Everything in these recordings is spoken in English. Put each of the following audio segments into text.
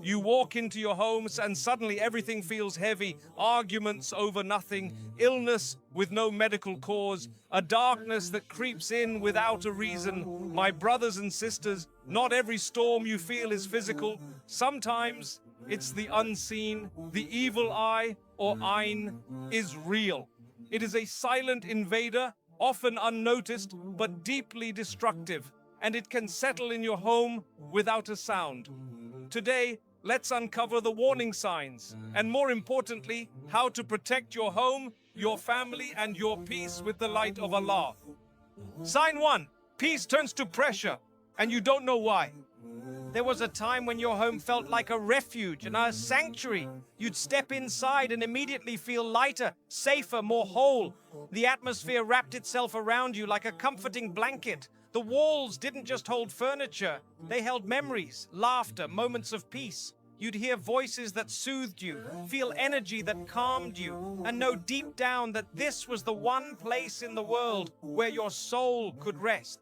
You walk into your homes and suddenly everything feels heavy. Arguments over nothing, illness with no medical cause, a darkness that creeps in without a reason. My brothers and sisters, not every storm you feel is physical. Sometimes it's the unseen. The evil eye, or Ain, is real. It is a silent invader, often unnoticed, but deeply destructive, and it can settle in your home without a sound. Today, let's uncover the warning signs, and more importantly, how to protect your home, your family, and your peace with the light of Allah. Sign 1. Peace turns to pressure, and you don't know why. There was a time when your home felt like a refuge and a sanctuary. You'd step inside and immediately feel lighter, safer, more whole. The atmosphere wrapped itself around you like a comforting blanket. The walls didn't just hold furniture, they held memories, laughter, moments of peace. You'd hear voices that soothed you, feel energy that calmed you, and know deep down that this was the one place in the world where your soul could rest.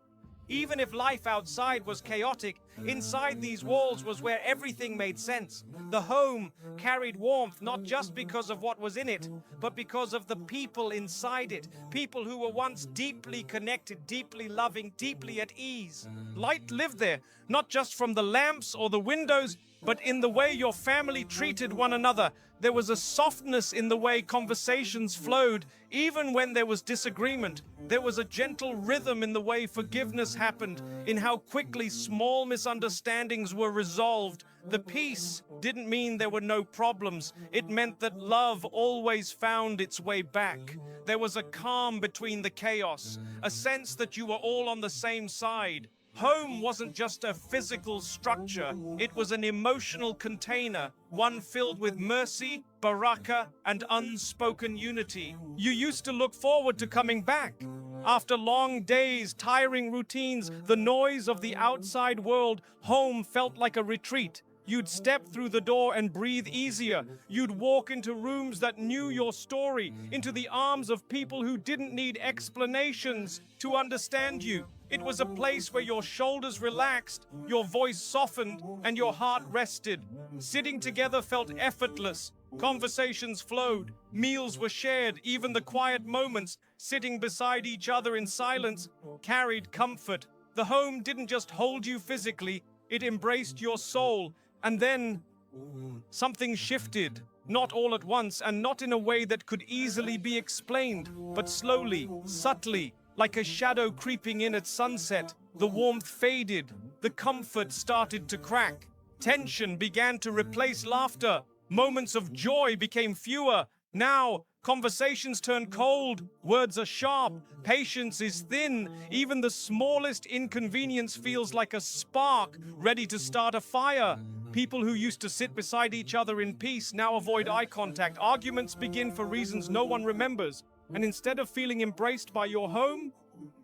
Even if life outside was chaotic, inside these walls was where everything made sense. The home carried warmth not just because of what was in it, but because of the people inside it. People who were once deeply connected, deeply loving, deeply at ease. Light lived there, not just from the lamps or the windows, but in the way your family treated one another. There was a softness in the way conversations flowed, even when there was disagreement. There was a gentle rhythm in the way forgiveness happened, in how quickly small misunderstandings were resolved. The peace didn't mean there were no problems. It meant that love always found its way back. There was a calm between the chaos, a sense that you were all on the same side. Home wasn't just a physical structure, it was an emotional container, one filled with mercy, barakah, and unspoken unity. You used to look forward to coming back. After long days, tiring routines, the noise of the outside world, home felt like a retreat. You'd step through the door and breathe easier. You'd walk into rooms that knew your story, into the arms of people who didn't need explanations to understand you. It was a place where your shoulders relaxed, your voice softened, and your heart rested. Sitting together felt effortless. Conversations flowed, meals were shared, even the quiet moments, sitting beside each other in silence, carried comfort. The home didn't just hold you physically, it embraced your soul. And then something shifted, not all at once and not in a way that could easily be explained, but slowly, subtly, like a shadow creeping in at sunset. The warmth faded, the comfort started to crack. Tension began to replace laughter. Moments of joy became fewer. Now, conversations turn cold, words are sharp, patience is thin. Even the smallest inconvenience feels like a spark ready to start a fire. People who used to sit beside each other in peace now avoid eye contact. Arguments begin for reasons no one remembers. And instead of feeling embraced by your home,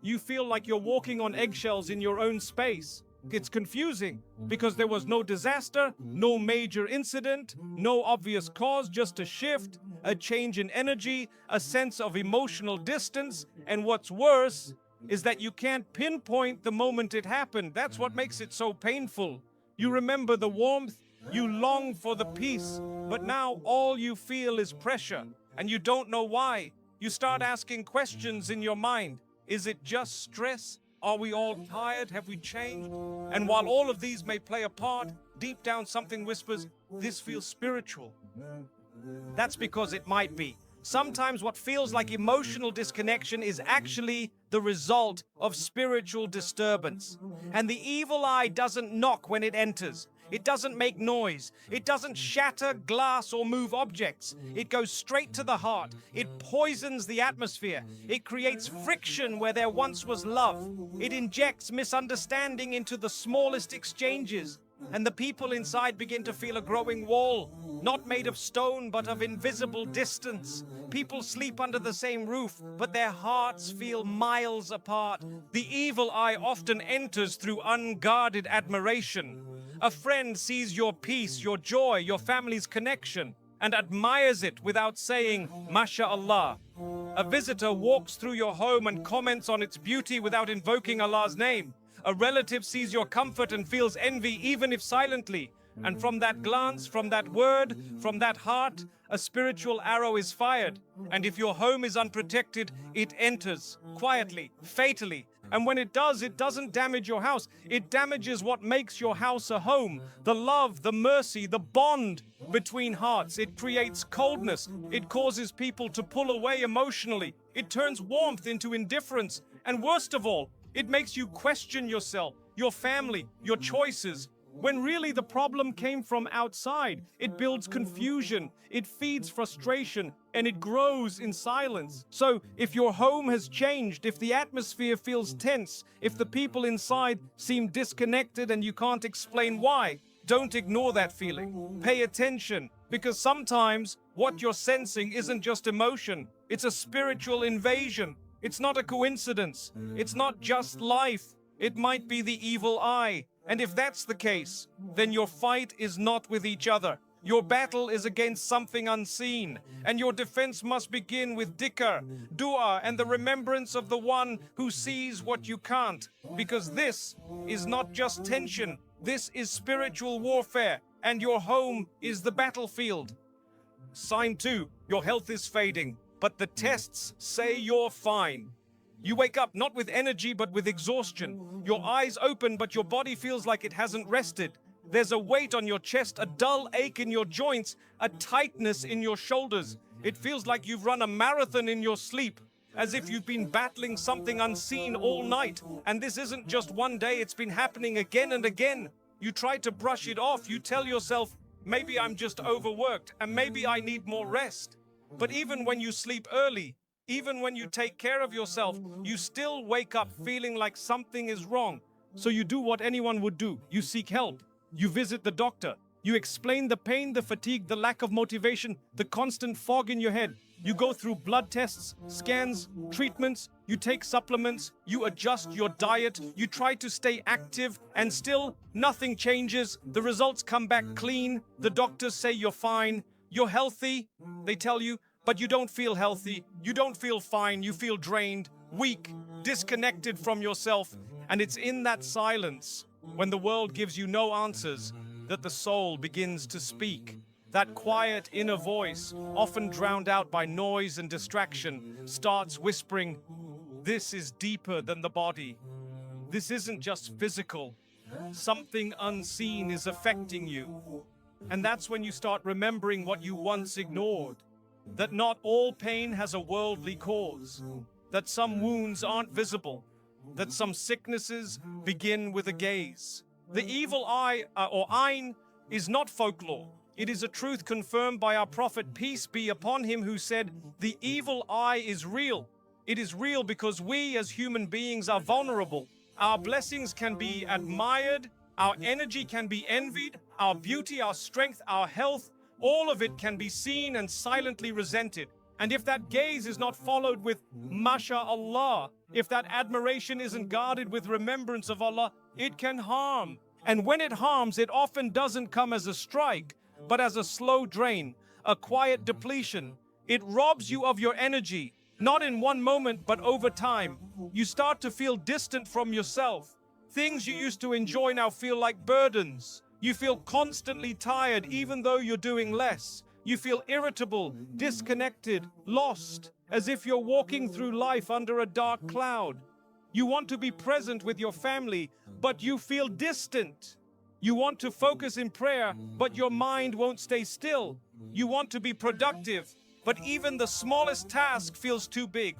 you feel like you're walking on eggshells in your own space. It's confusing because there was no disaster, no major incident, no obvious cause, just a shift, a change in energy, a sense of emotional distance. And what's worse is that you can't pinpoint the moment it happened. That's what makes it so painful. You remember the warmth, you long for the peace, but now all you feel is pressure, and you don't know why. You start asking questions in your mind. Is it just stress? Are we all tired? Have we changed? And while all of these may play a part, deep down something whispers, this feels spiritual. That's because it might be. Sometimes what feels like emotional disconnection is actually the result of spiritual disturbance. And the evil eye doesn't knock when it enters. It doesn't make noise. It doesn't shatter glass or move objects. It goes straight to the heart. It poisons the atmosphere. It creates friction where there once was love. It injects misunderstanding into the smallest exchanges. And the people inside begin to feel a growing wall, not made of stone, but of invisible distance. People sleep under the same roof, but their hearts feel miles apart. The evil eye often enters through unguarded admiration. A friend sees your peace, your joy, your family's connection, and admires it without saying, MashaAllah. A visitor walks through your home and comments on its beauty without invoking Allah's name. A relative sees your comfort and feels envy even if silently. And from that glance, from that word, from that heart, a spiritual arrow is fired. And if your home is unprotected, it enters quietly, fatally. And when it does, it doesn't damage your house. It damages what makes your house a home. The love, the mercy, the bond between hearts. It creates coldness. It causes people to pull away emotionally. It turns warmth into indifference. And worst of all, it makes you question yourself, your family, your choices. When really the problem came from outside. It builds confusion, it feeds frustration, and it grows in silence. So, if your home has changed, if the atmosphere feels tense, if the people inside seem disconnected and you can't explain why, don't ignore that feeling. Pay attention, because sometimes what you're sensing isn't just emotion, it's a spiritual invasion. It's not a coincidence. It's not just life. It might be the evil eye. And if that's the case, then your fight is not with each other. Your battle is against something unseen. And your defense must begin with dhikr, dua, and the remembrance of the one who sees what you can't. Because this is not just tension. This is spiritual warfare. And your home is the battlefield. Sign 2, your health is fading, but the tests say you're fine. You wake up not with energy, but with exhaustion. Your eyes open, but your body feels like it hasn't rested. There's a weight on your chest, a dull ache in your joints, a tightness in your shoulders. It feels like you've run a marathon in your sleep, as if you've been battling something unseen all night. And this isn't just one day, it's been happening again and again. You try to brush it off. You tell yourself, maybe I'm just overworked, and maybe I need more rest. But even when you sleep early, even when you take care of yourself, you still wake up feeling like something is wrong. So you do what anyone would do. You seek help. You visit the doctor. You explain the pain, the fatigue, the lack of motivation, the constant fog in your head. You go through blood tests, scans, treatments. You take supplements. You adjust your diet. You try to stay active, and still nothing changes. The results come back clean. The doctors say you're fine. You're healthy, they tell you. But you don't feel healthy, you don't feel fine, you feel drained, weak, disconnected from yourself. And it's in that silence, when the world gives you no answers, that the soul begins to speak. That quiet inner voice, often drowned out by noise and distraction, starts whispering, this is deeper than the body. This isn't just physical. Something unseen is affecting you. And that's when you start remembering what you once ignored. That not all pain has a worldly cause, that some wounds aren't visible, that some sicknesses begin with a gaze. The evil eye, or Ain, is not folklore. It is a truth confirmed by our Prophet, peace be upon him, who said, the evil eye is real. It is real because we as human beings are vulnerable. Our blessings can be admired, our energy can be envied, our beauty, our strength, our health, all of it can be seen and silently resented. And if that gaze is not followed with MashaAllah, if that admiration isn't guarded with remembrance of Allah, it can harm. And when it harms, it often doesn't come as a strike, but as a slow drain, a quiet depletion. It robs you of your energy, not in one moment, but over time. You start to feel distant from yourself. Things you used to enjoy now feel like burdens. You feel constantly tired even though you're doing less. You feel irritable, disconnected, lost, as if you're walking through life under a dark cloud. You want to be present with your family, but you feel distant. You want to focus in prayer, but your mind won't stay still. You want to be productive, but even the smallest task feels too big.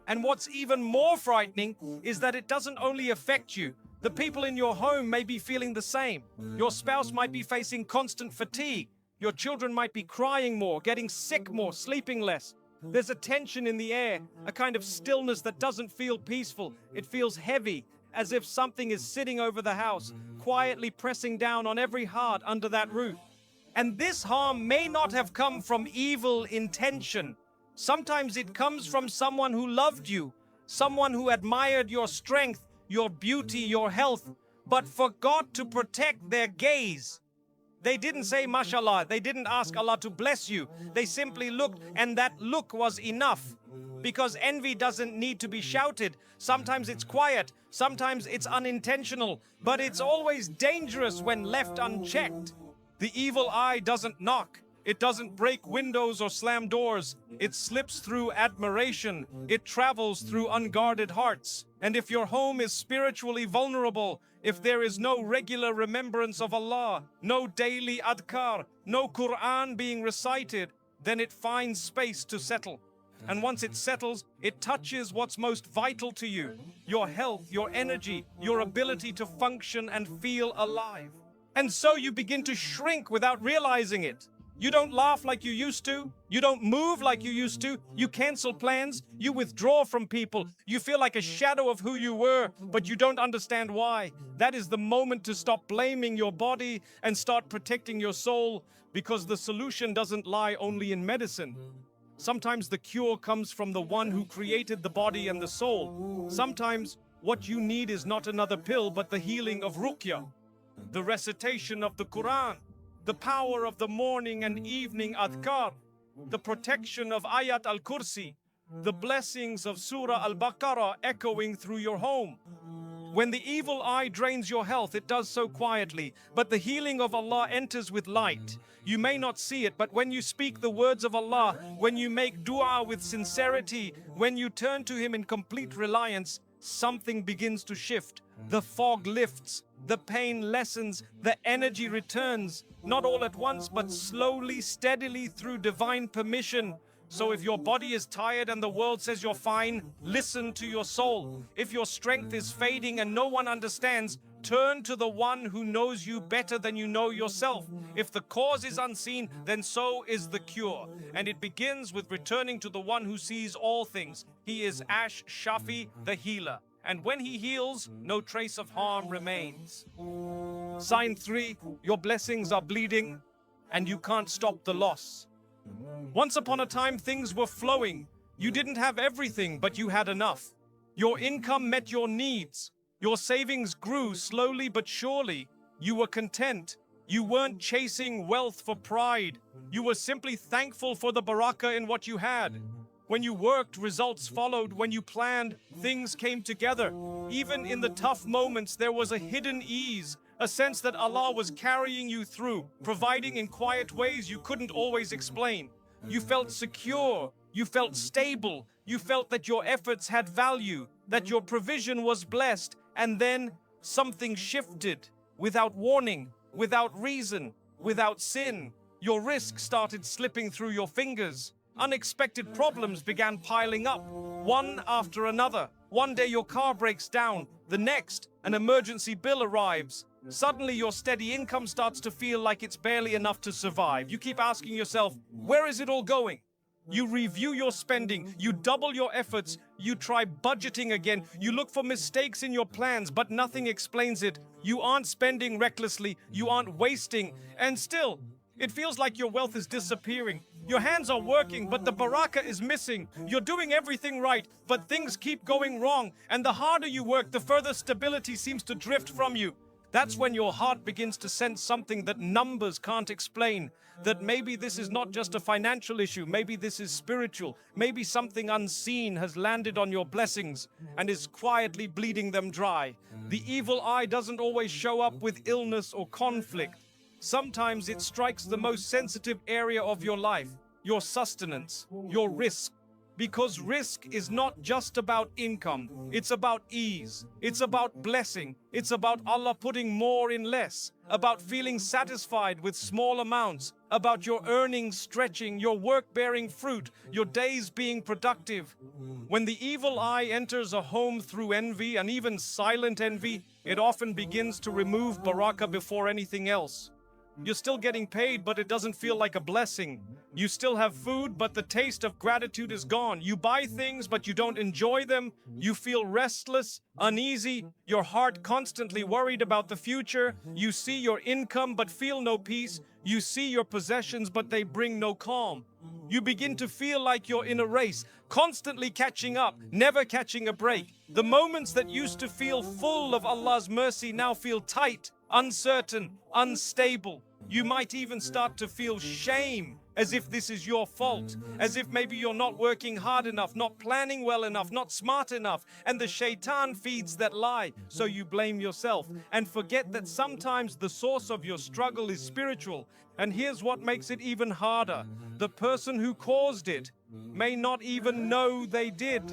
And what's even more frightening is that it doesn't only affect you. The people in your home may be feeling the same. Your spouse might be facing constant fatigue. Your children might be crying more, getting sick more, sleeping less. There's a tension in the air, a kind of stillness that doesn't feel peaceful. It feels heavy, as if something is sitting over the house, quietly pressing down on every heart under that roof. And this harm may not have come from evil intention. Sometimes it comes from someone who loved you, someone who admired your strength, your beauty, your health, but forgot to protect their gaze. They didn't say mashallah, they didn't ask Allah to bless you. They simply looked, and that look was enough. Because envy doesn't need to be shouted. Sometimes it's quiet, sometimes it's unintentional, but it's always dangerous when left unchecked. The evil eye doesn't knock. It doesn't break windows or slam doors. It slips through admiration. It travels through unguarded hearts. And if your home is spiritually vulnerable, if there is no regular remembrance of Allah, no daily adhkar, no Qur'an being recited, then it finds space to settle. And once it settles, it touches what's most vital to you: your health, your energy, your ability to function and feel alive. And so you begin to shrink without realizing it. You don't laugh like you used to. You don't move like you used to. You cancel plans. You withdraw from people. You feel like a shadow of who you were, but you don't understand why. That is the moment to stop blaming your body and start protecting your soul, because the solution doesn't lie only in medicine. Sometimes the cure comes from the one who created the body and the soul. Sometimes what you need is not another pill, but the healing of Ruqyah, the recitation of the Qur'an, the power of the morning and evening adhkar, the protection of Ayatul Kursi, the blessings of Surah Al-Baqarah echoing through your home. When the evil eye drains your health, it does so quietly, but the healing of Allah enters with light. You may not see it, but when you speak the words of Allah, when you make dua with sincerity, when you turn to Him in complete reliance, something begins to shift. The fog lifts, the pain lessens, the energy returns, not all at once, but slowly, steadily through divine permission. So if your body is tired and the world says you're fine, listen to your soul. If your strength is fading and no one understands, turn to the one who knows you better than you know yourself. If the cause is unseen, then so is the cure. And it begins with returning to the one who sees all things. He is Ash Shafi, the healer. And when he heals, no trace of harm remains. Sign 3, your blessings are bleeding and you can't stop the loss. Once upon a time, things were flowing. You didn't have everything, but you had enough. Your income met your needs. Your savings grew slowly but surely. You were content. You weren't chasing wealth for pride. You were simply thankful for the barakah in what you had. When you worked, results followed. When you planned, things came together. Even in the tough moments, there was a hidden ease, a sense that Allah was carrying you through, providing in quiet ways you couldn't always explain. You felt secure. You felt stable. You felt that your efforts had value, that your provision was blessed. And then something shifted without warning, without reason, without sin. Your risk started slipping through your fingers. Unexpected problems began piling up, one after another. One day your car breaks down, the next, an emergency bill arrives. Suddenly your steady income starts to feel like it's barely enough to survive. You keep asking yourself, where is it all going? You review your spending, you double your efforts, you try budgeting again, you look for mistakes in your plans, but nothing explains it. You aren't spending recklessly, you aren't wasting, and still, it feels like your wealth is disappearing. Your hands are working, but the barakah is missing. You're doing everything right, but things keep going wrong. And the harder you work, the further stability seems to drift from you. That's when your heart begins to sense something that numbers can't explain. That maybe this is not just a financial issue, maybe this is spiritual. Maybe something unseen has landed on your blessings and is quietly bleeding them dry. The evil eye doesn't always show up with illness or conflict. Sometimes it strikes the most sensitive area of your life, your sustenance, your risk. Because risk is not just about income, it's about ease, it's about blessing, it's about Allah putting more in less, about feeling satisfied with small amounts, about your earnings stretching, your work bearing fruit, your days being productive. When the evil eye enters a home through envy, and even silent envy, it often begins to remove barakah before anything else. You're still getting paid, but it doesn't feel like a blessing. You still have food, but the taste of gratitude is gone. You buy things, but you don't enjoy them. You feel restless, uneasy, your heart constantly worried about the future. You see your income, but feel no peace. You see your possessions, but they bring no calm. You begin to feel like you're in a race, constantly catching up, never catching a break. The moments that used to feel full of Allah's mercy now feel tight, uncertain, unstable. You might even start to feel shame, as if this is your fault, as if maybe you're not working hard enough, not planning well enough, not smart enough, and the shaitan feeds that lie, so you blame yourself and forget that sometimes the source of your struggle is spiritual. And here's what makes it even harder: the person who caused it may not even know they did.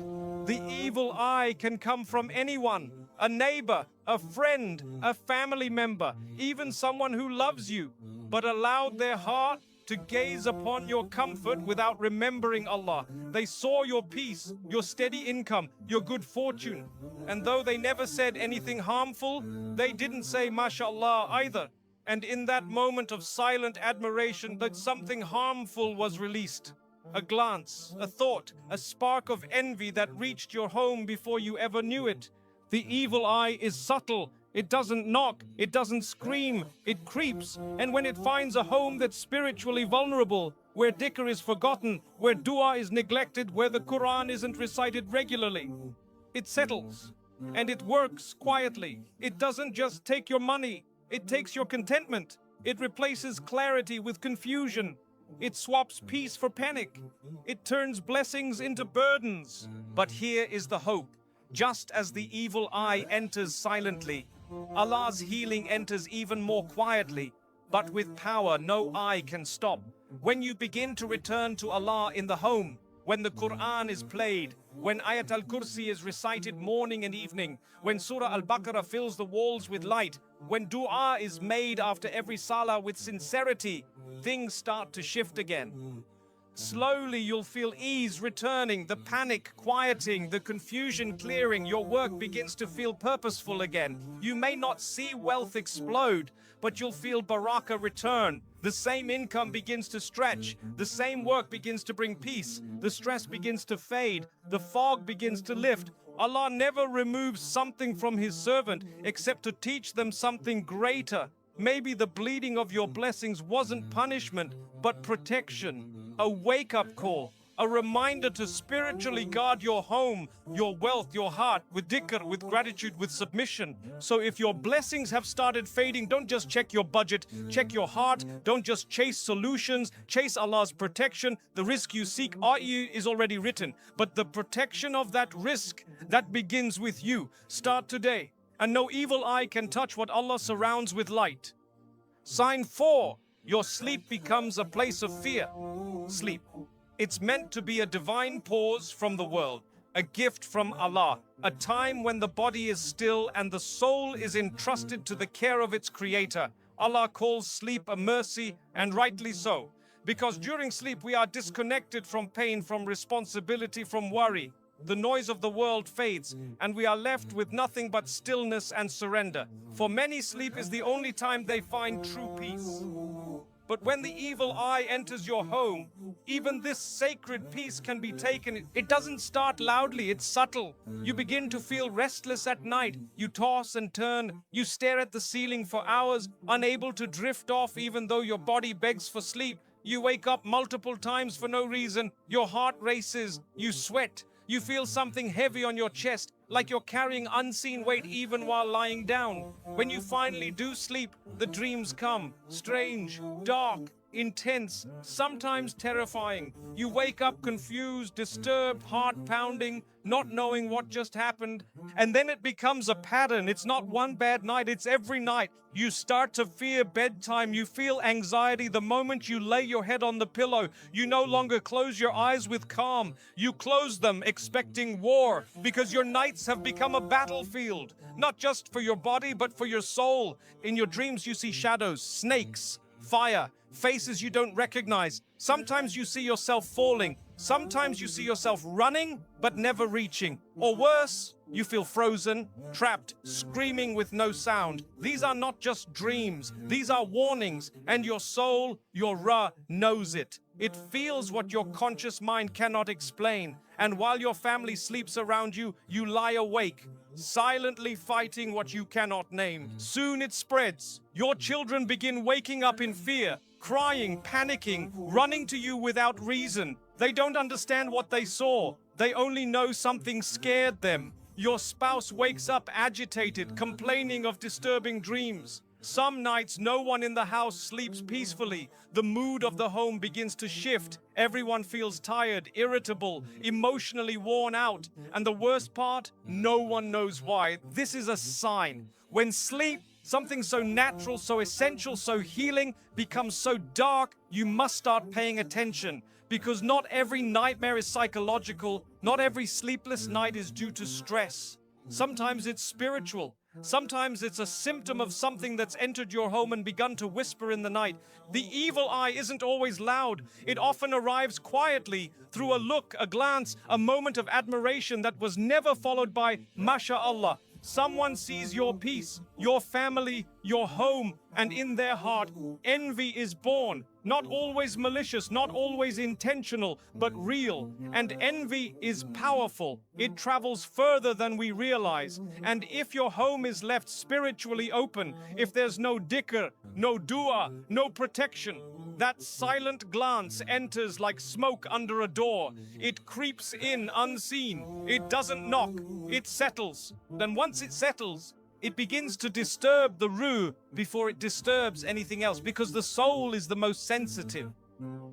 The evil eye can come from anyone: a neighbor, a friend, a family member, even someone who loves you, but allowed their heart to gaze upon your comfort without remembering Allah. They saw your peace, your steady income, your good fortune, and though they never said anything harmful, they didn't say mashallah either. And in that moment of silent admiration, that something harmful was released. A glance, a thought, a spark of envy that reached your home before you ever knew it. The evil eye is subtle. It doesn't knock, it doesn't scream, it creeps. And when it finds a home that's spiritually vulnerable, where dhikr is forgotten, where dua is neglected, where the Qur'an isn't recited regularly, it settles. And it works quietly. It doesn't just take your money, it takes your contentment. It replaces clarity with confusion. It swaps peace for panic. It turns blessings into burdens. But here is the hope. Just as the evil eye enters silently, Allah's healing enters even more quietly. But with power no eye can stop. When you begin to return to Allah in the home, when the Qur'an is played, when Ayatul Kursi is recited morning and evening, when Surah Al-Baqarah fills the walls with light, when dua is made after every salah with sincerity, things start to shift again. Slowly you'll feel ease returning, the panic quieting, the confusion clearing. Your work begins to feel purposeful again. You may not see wealth explode, but you'll feel barakah return. The same income begins to stretch. The same work begins to bring peace. The stress begins to fade. The fog begins to lift. Allah never removes something from His servant except to teach them something greater. Maybe the bleeding of your blessings wasn't punishment, but protection, a wake-up call, a reminder to spiritually guard your home, your wealth, your heart, with dhikr, with gratitude, with submission. So if your blessings have started fading, don't just check your budget, check your heart. Don't just chase solutions, chase Allah's protection. The risk you seek is already written, but the protection of that risk, that begins with you. Start today. And no evil eye can touch what Allah surrounds with light. Sign 4. Your sleep becomes a place of fear. Sleep. It's meant to be a divine pause from the world, a gift from Allah, a time when the body is still and the soul is entrusted to the care of its creator. Allah calls sleep a mercy, and rightly so, because during sleep we are disconnected from pain, from responsibility, from worry. The noise of the world fades, and we are left with nothing but stillness and surrender. For many, sleep is the only time they find true peace. But when the evil eye enters your home, even this sacred peace can be taken. It doesn't start loudly, it's subtle. You begin to feel restless at night. You toss and turn. You stare at the ceiling for hours, unable to drift off even though your body begs for sleep. You wake up multiple times for no reason. Your heart races. You sweat. You feel something heavy on your chest, like you're carrying unseen weight even while lying down. When you finally do sleep, the dreams come. Strange, dark, intense, sometimes terrifying. You wake up confused, disturbed, heart pounding, not knowing what just happened. And then it becomes a pattern. It's not one bad night, it's every night. You start to fear bedtime. You feel anxiety the moment you lay your head on the pillow. You no longer close your eyes with calm. You close them expecting war, because your nights have become a battlefield, not just for your body, but for your soul. In your dreams, you see shadows, snakes, fire, faces you don't recognize. Sometimes you see yourself falling. Sometimes you see yourself running, but never reaching. Or worse, you feel frozen, trapped, screaming with no sound. These are not just dreams. These are warnings. And your soul, your Ra, knows it. It feels what your conscious mind cannot explain. And while your family sleeps around you, you lie awake, silently fighting what you cannot name. Soon it spreads. Your children begin waking up in fear, crying, panicking, running to you without reason. They don't understand what they saw. They only know something scared them. Your spouse wakes up agitated, complaining of disturbing dreams. Some nights no one in the house sleeps peacefully. The mood of the home begins to shift. Everyone feels tired, irritable, emotionally worn out. And the worst part, no one knows why. This is a sign. When sleep, something so natural, so essential, so healing, becomes so dark, you must start paying attention. Because not every nightmare is psychological. Not every sleepless night is due to stress. Sometimes it's spiritual. Sometimes it's a symptom of something that's entered your home and begun to whisper in the night. The evil eye isn't always loud. It often arrives quietly through a look, a glance, a moment of admiration that was never followed by MashaAllah. Someone sees your peace, your family, your home, and in their heart, envy is born. Not always malicious, not always intentional, but real. And envy is powerful. It travels further than we realize. And if your home is left spiritually open, if there's no dhikr, no dua, no protection, that silent glance enters like smoke under a door. It creeps in unseen. It doesn't knock. It settles. Then once it settles, it begins to disturb the ruh before it disturbs anything else, because the soul is the most sensitive.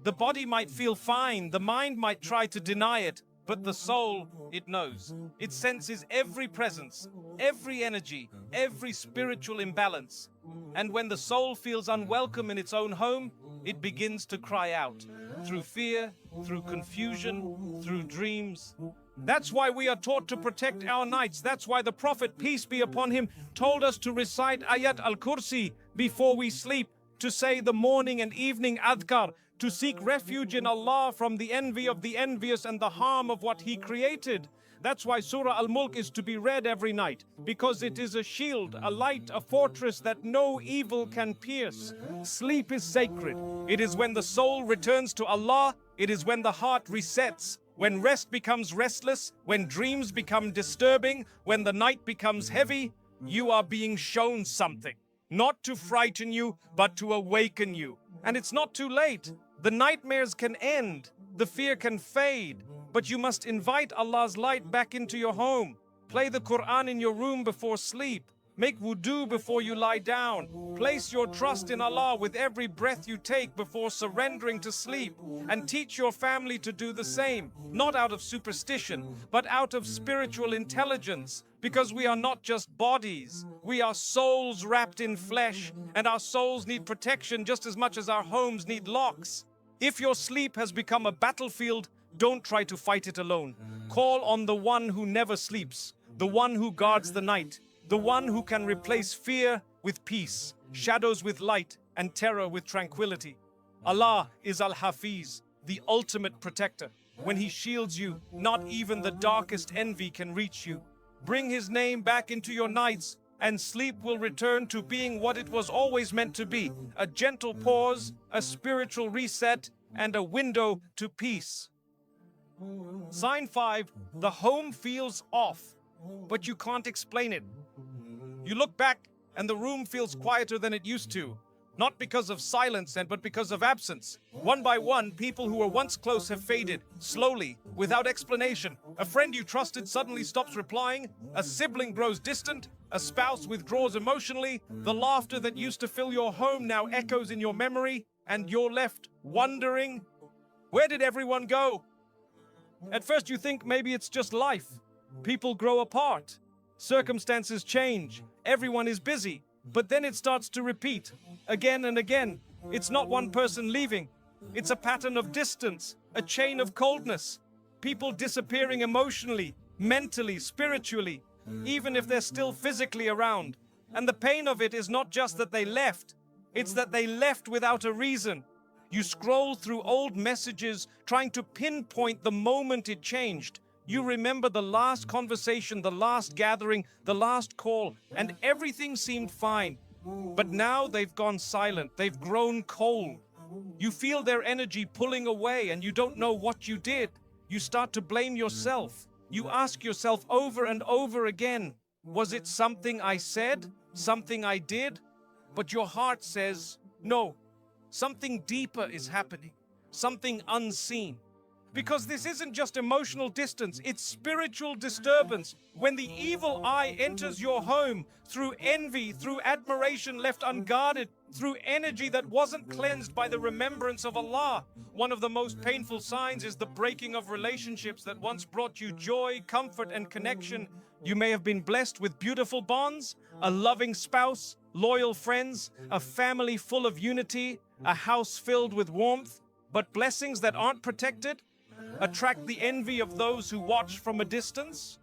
The body might feel fine, the mind might try to deny it, but the soul, it knows. It senses every presence, every energy, every spiritual imbalance. And when the soul feels unwelcome in its own home, it begins to cry out, through fear, through confusion, through dreams. That's why we are taught to protect our nights. That's why the Prophet, peace be upon him, told us to recite Ayatul Kursi before we sleep, to say the morning and evening adhkar, to seek refuge in Allah from the envy of the envious and the harm of what He created. That's why Surah Al-Mulk is to be read every night, because it is a shield, a light, a fortress that no evil can pierce. Sleep is sacred. It is when the soul returns to Allah. It is when the heart resets. When rest becomes restless, when dreams become disturbing, when the night becomes heavy, you are being shown something. Not to frighten you, but to awaken you. And it's not too late. The nightmares can end. The fear can fade. But you must invite Allah's light back into your home. Play the Qur'an in your room before sleep. Make wudu before you lie down. Place your trust in Allah with every breath you take before surrendering to sleep. And teach your family to do the same. Not out of superstition, but out of spiritual intelligence. Because we are not just bodies. We are souls wrapped in flesh. And our souls need protection just as much as our homes need locks. If your sleep has become a battlefield, don't try to fight it alone. Call on the one who never sleeps. The one who guards the night. The one who can replace fear with peace, shadows with light, and terror with tranquility. Allah is Al-Hafiz, the ultimate protector. When He shields you, not even the darkest envy can reach you. Bring His name back into your nights, and sleep will return to being what it was always meant to be. A gentle pause, a spiritual reset, and a window to peace. Sign 5, the home feels off, but you can't explain it. You look back and the room feels quieter than it used to. Not because of silence, but because of absence. One by one, people who were once close have faded, slowly, without explanation. A friend you trusted suddenly stops replying. A sibling grows distant. A spouse withdraws emotionally. The laughter that used to fill your home now echoes in your memory. And you're left wondering, where did everyone go? At first you think maybe it's just life. People grow apart. Circumstances change. Everyone is busy. But then it starts to repeat, again and again. It's not one person leaving. It's a pattern of distance, a chain of coldness. People disappearing emotionally, mentally, spiritually, even if they're still physically around. And the pain of it is not just that they left. It's that they left without a reason. You scroll through old messages, trying to pinpoint the moment it changed. You remember the last conversation, the last gathering, the last call, and everything seemed fine. But now they've gone silent. They've grown cold. You feel their energy pulling away and you don't know what you did. You start to blame yourself. You ask yourself over and over again, was it something I said? Something I did? But your heart says, no, something deeper is happening. Something unseen. Because this isn't just emotional distance, it's spiritual disturbance. When the evil eye enters your home through envy, through admiration left unguarded, through energy that wasn't cleansed by the remembrance of Allah, one of the most painful signs is the breaking of relationships that once brought you joy, comfort, and connection. You may have been blessed with beautiful bonds, a loving spouse, loyal friends, a family full of unity, a house filled with warmth, but blessings that aren't protected attract the envy of those who watch from a distance.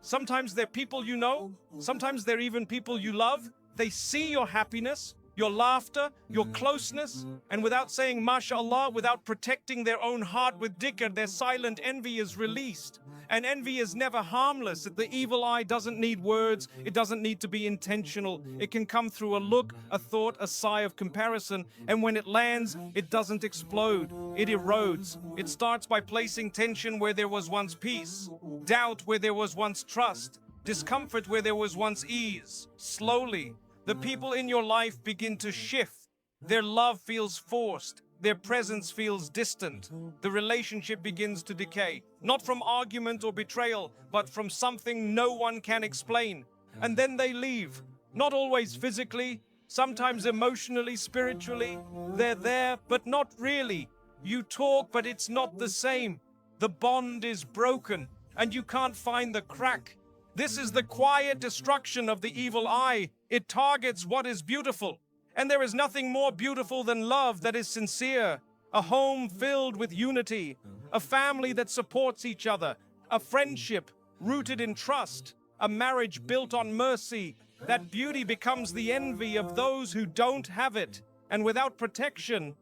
Sometimes they're people you know, sometimes they're even people you love. They see your happiness, your laughter, your closeness, and without saying mashallah, without protecting their own heart with dhikr, their silent envy is released. And envy is never harmless. The evil eye doesn't need words. It doesn't need to be intentional. It can come through a look, a thought, a sigh of comparison. And when it lands, it doesn't explode. It erodes. It starts by placing tension where there was once peace, doubt where there was once trust, discomfort where there was once ease. Slowly, the people in your life begin to shift. Their love feels forced. Their presence feels distant. The relationship begins to decay, not from argument or betrayal, but from something no one can explain. And then they leave, not always physically, sometimes emotionally, spiritually. They're there, but not really. You talk, but it's not the same. The bond is broken, and you can't find the crack. This is the quiet destruction of the evil eye. It targets what is beautiful. And there is nothing more beautiful than love that is sincere, a home filled with unity, a family that supports each other, a friendship rooted in trust, a marriage built on mercy. That beauty becomes the envy of those who don't have it. And without protection,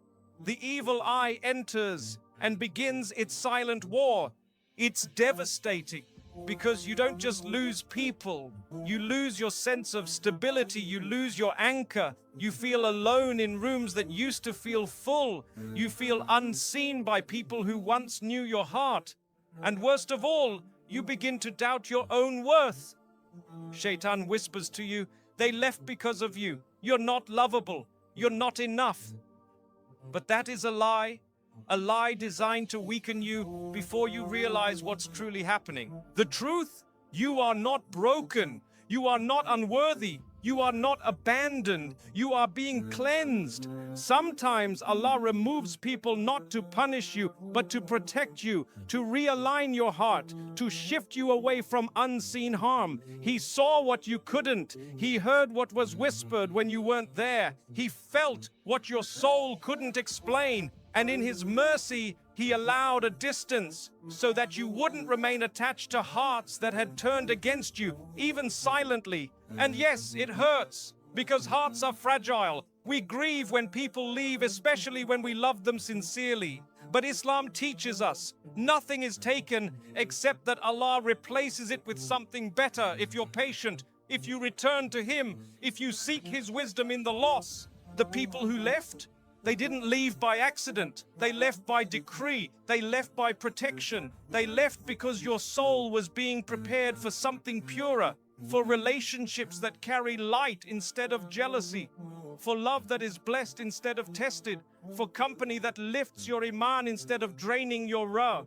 the evil eye enters and begins its silent war. It's devastating. Because you don't just lose people, you lose your sense of stability, you lose your anchor. You feel alone in rooms that used to feel full. You feel unseen by people who once knew your heart. And worst of all, you begin to doubt your own worth. Shaitan whispers to you, they left because of you. You're not lovable. You're not enough. But that is a lie designed to weaken you before you realize what's truly happening. The truth, you are not broken. You are not unworthy. You are not abandoned. You are being cleansed. Sometimes Allah removes people not to punish you, but to protect you, to realign your heart, to shift you away from unseen harm. He saw what you couldn't. He heard what was whispered when you weren't there. He felt what your soul couldn't explain. And in His mercy, He allowed a distance so that you wouldn't remain attached to hearts that had turned against you, even silently. And yes, it hurts, because hearts are fragile. We grieve when people leave, especially when we love them sincerely. But Islam teaches us, nothing is taken except that Allah replaces it with something better if you're patient, if you return to Him, if you seek His wisdom in the loss. The people who left, they didn't leave by accident. They left by decree. They left by protection. They left because your soul was being prepared for something purer, for relationships that carry light instead of jealousy, for love that is blessed instead of tested, for company that lifts your iman instead of draining your ra.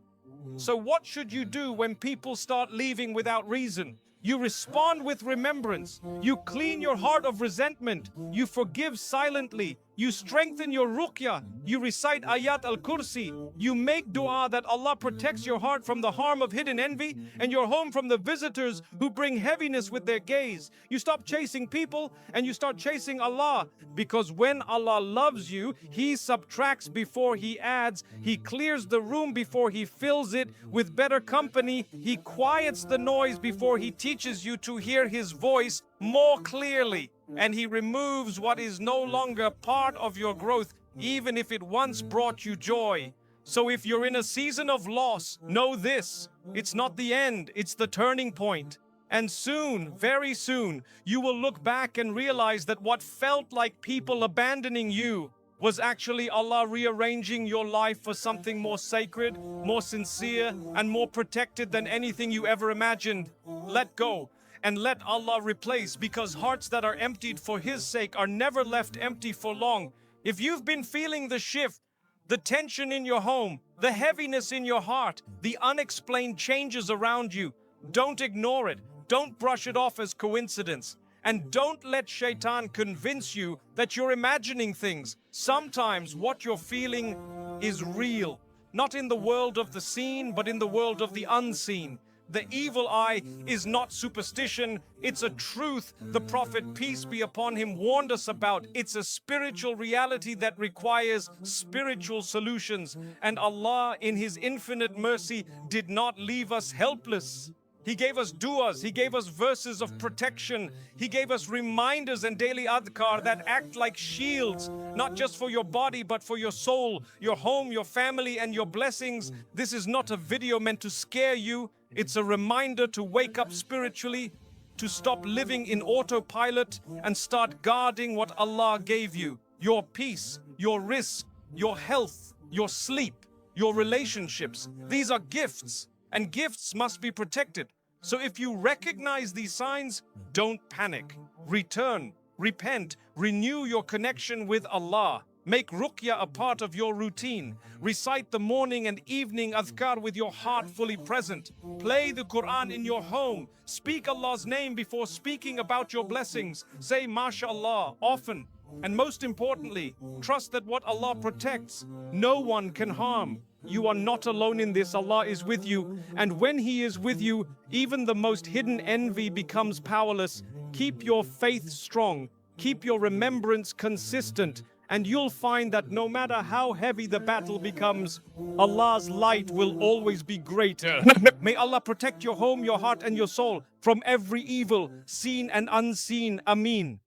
So what should you do when people start leaving without reason? You respond with remembrance. You clean your heart of resentment. You forgive silently. You strengthen your Ruqyah. You recite Ayatul Kursi. You make dua that Allah protects your heart from the harm of hidden envy and your home from the visitors who bring heaviness with their gaze. You stop chasing people and you start chasing Allah. Because when Allah loves you, He subtracts before He adds. He clears the room before He fills it with better company. He quiets the noise before He teaches you to hear His voice more clearly. And He removes what is no longer part of your growth, even if it once brought you joy. So if you're in a season of loss, know this: it's not the end, it's the turning point. And soon, very soon, you will look back and realize that what felt like people abandoning you was actually Allah rearranging your life for something more sacred, more sincere, and more protected than anything you ever imagined. Let go and let Allah replace, because hearts that are emptied for His sake are never left empty for long. If you've been feeling the shift, the tension in your home, the heaviness in your heart, the unexplained changes around you. Don't ignore it. Don't brush it off as coincidence. And don't let Shaitan convince you that you're imagining things. Sometimes what you're feeling is real. Not in the world of the seen, but in the world of the unseen. The evil eye is not superstition, it's a truth the Prophet, peace be upon him, warned us about. It's a spiritual reality that requires spiritual solutions. And Allah, in His infinite mercy, did not leave us helpless. He gave us du'as, He gave us verses of protection, He gave us reminders and daily adhkar that act like shields, not just for your body, but for your soul, your home, your family, and your blessings. This is not a video meant to scare you. It's a reminder to wake up spiritually, to stop living in autopilot and start guarding what Allah gave you. Your peace, your rizq, your health, your sleep, your relationships. These are gifts, and gifts must be protected. So if you recognize these signs, don't panic. Return, repent, renew your connection with Allah. Make Ruqyah a part of your routine. Recite the morning and evening adhkar with your heart fully present. Play the Qur'an in your home. Speak Allah's name before speaking about your blessings. Say MashaAllah often. And most importantly, trust that what Allah protects, no one can harm. You are not alone in this. Allah is with you. And when He is with you, even the most hidden envy becomes powerless. Keep your faith strong. Keep your remembrance consistent. And you'll find that no matter how heavy the battle becomes, Allah's light will always be greater. May Allah protect your home, your heart, and your soul from every evil, seen and unseen. Ameen.